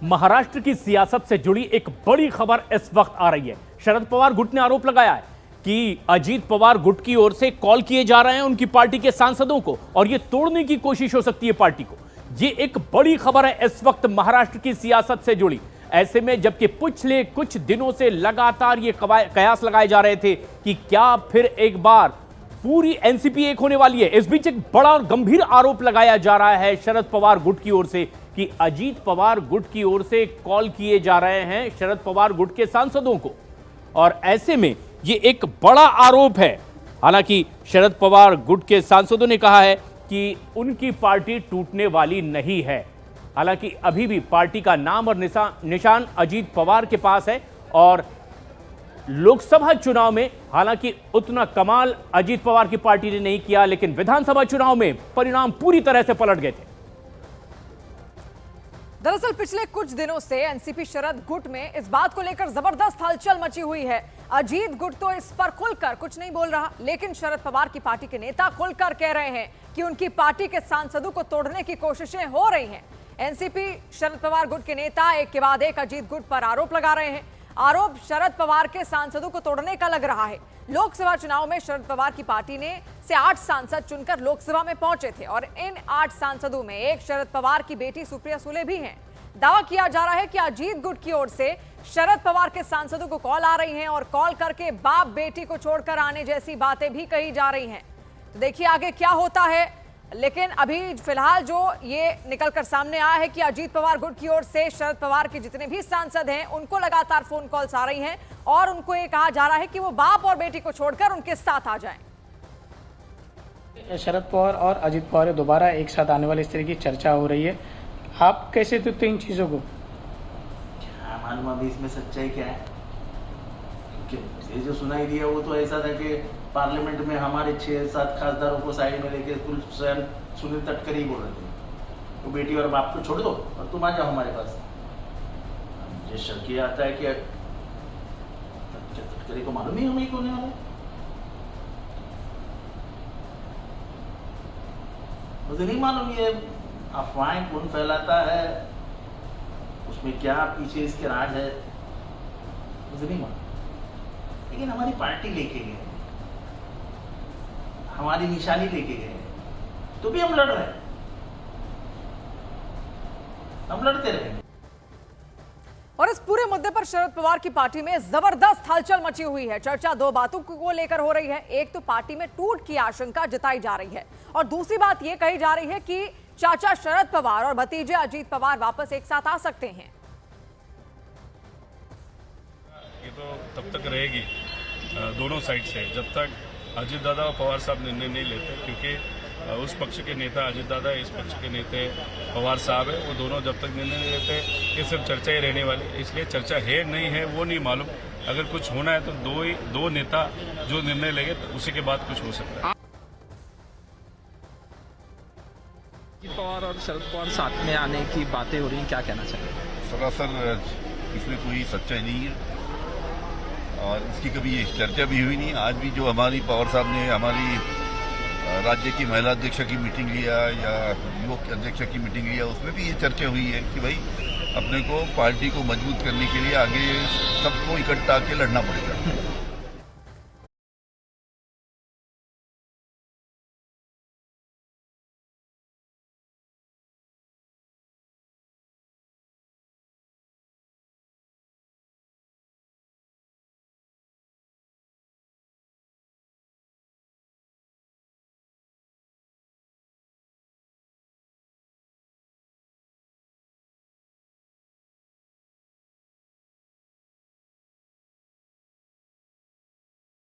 महाराष्ट्र की सियासत से जुड़ी एक बड़ी खबर इस वक्त आ रही है। शरद पवार गुट ने आरोप लगाया है कि अजीत पवार गुट की ओर से कॉल किए जा रहे हैं उनकी पार्टी के सांसदों को और यह तोड़ने की कोशिश हो सकती है पार्टी को। यह एक बड़ी खबर है इस वक्त महाराष्ट्र की सियासत से जुड़ी। ऐसे में जबकि पिछले कुछ दिनों से लगातार ये कयास लगाए जा रहे थे कि क्या फिर एक बार पूरी एनसीपी एक होने वाली है, इस बीच एक बड़ा और गंभीर आरोप लगाया जा रहा है शरद पवार गुट की ओर से कि अजीत पवार गुट की ओर से कॉल किए जा रहे हैं शरद पवार गुट के सांसदों को। और ऐसे में ये एक बड़ा आरोप है। हालांकि शरद पवार गुट के सांसदों ने कहा है कि उनकी पार्टी टूटने वाली नहीं है। हालांकि अभी भी पार्टी का नाम और निशान अजीत पवार के पास है और लोकसभा चुनाव में हालांकि उतना कमाल अजीत पवार की पार्टी ने नहीं किया, लेकिन विधानसभा चुनाव में परिणाम पूरी तरह से पलट गए थे। दरअसल पिछले कुछ दिनों से एनसीपी शरद गुट में इस बात को लेकर जबरदस्त हलचल मची हुई है। अजीत गुट तो इस पर खुलकर कुछ नहीं बोल रहा, लेकिन शरद पवार की पार्टी के नेता खुलकर कह रहे हैं कि उनकी पार्टी के सांसदों को तोड़ने की कोशिशें हो रही हैं। एनसीपी शरद पवार गुट के नेता एक के बाद एक अजीत गुट पर आरोप लगा रहे हैं। आरोप शरद पवार के सांसदों को तोड़ने का लग रहा है। लोकसभा चुनाव में शरद पवार की पार्टी ने से 8 सांसद चुनकर लोकसभा में पहुंचे थे और इन 8 सांसदों में एक शरद पवार की बेटी सुप्रिया सुले भी हैं। दावा किया जा रहा है कि अजीत गुट की ओर से शरद पवार के सांसदों को कॉल आ रही हैं और कॉल करके बाप बेटी को छोड़कर आने जैसी बातें भी कही जा रही हैं। तो देखिए आगे क्या होता है, लेकिन अभी फिलहाल जो ये निकलकर सामने आया है कि अजीत पवार गुट की ओर से शरद पवार के जितने भी सांसद हैं उनको लगातार फोन कॉल्स आ रही हैं और उनको ये कहा जा रहा है कि वो बाप और बेटी को छोड़कर उनके साथ आ जाएं। शरद पवार और अजीत पवार दोबारा एक साथ आने वाले इस तरह की चर्चा हो रही है, आप कैसे देखते इन चीजों को? क्या मालूम अभी इसमें सच्चाई क्या है, क्योंकि ये जो सुनाई दिया वो तो ऐसा था कि पार्लियामेंट में हमारे 6-7 खासदारों को साइड में लेके कुल स्वयं सुनील तटकरी बोल रहे थे तो बेटी और बाप को छोड़ दो और तुम आ जाओ हमारे पास। मुझे शक ये आता है कि तटकरी को मालूम ही हमें कौन है, मुझे नहीं मालूम ये अफवाहें कौन फैलाता है, उसमें क्या पीछे इसके राज है, मुझे नहीं मालूम। लेकिन हमारी पार्टी लेके गए, हमारी निशानी लेके गए, तो भी हम लड़ रहे हैं, हम लड़ते रहेंगे। और इस पूरे मुद्दे पर शरद पवार की पार्टी में जबरदस्त हलचल मची हुई है। चर्चा 2 बातों को लेकर हो रही है। एक तो पार्टी में टूट की आशंका जताई जा रही है और दूसरी बात यह कही जा रही है कि चाचा शरद पवार और भतीजे अजीत पवार वापस एक साथ आ सकते हैं। ये तो तब तक रहेगी दोनों साइड से जब तक अजीत दादा और पवार साहब निर्णय नहीं लेते, क्योंकि उस पक्ष के नेता अजीत दादा, इस पक्ष के नेता पवार साहब है, वो दोनों जब तक निर्णय नहीं लेते ये सिर्फ चर्चा ही रहने वाली। इसलिए चर्चा है नहीं है वो नहीं मालूम। अगर कुछ होना है तो दो नेता जो निर्णय लेंगे तो उसी के बाद कुछ हो सकता है। पवार और शरद पवार साथ में आने की बातें हो रही हैं, क्या कहना चाहिए? सरासर इसमें कोई सच्चाई नहीं है और इसकी कभी ये चर्चा भी हुई नहीं। आज भी जो हमारी पवार साहब ने हमारी राज्य की महिला अध्यक्ष की मीटिंग लिया या युवक अध्यक्ष की मीटिंग लिया, उसमें भी ये चर्चा हुई है कि भाई अपने को पार्टी को मजबूत करने के लिए आगे सबको इकट्ठा के लड़ना पड़ेगा।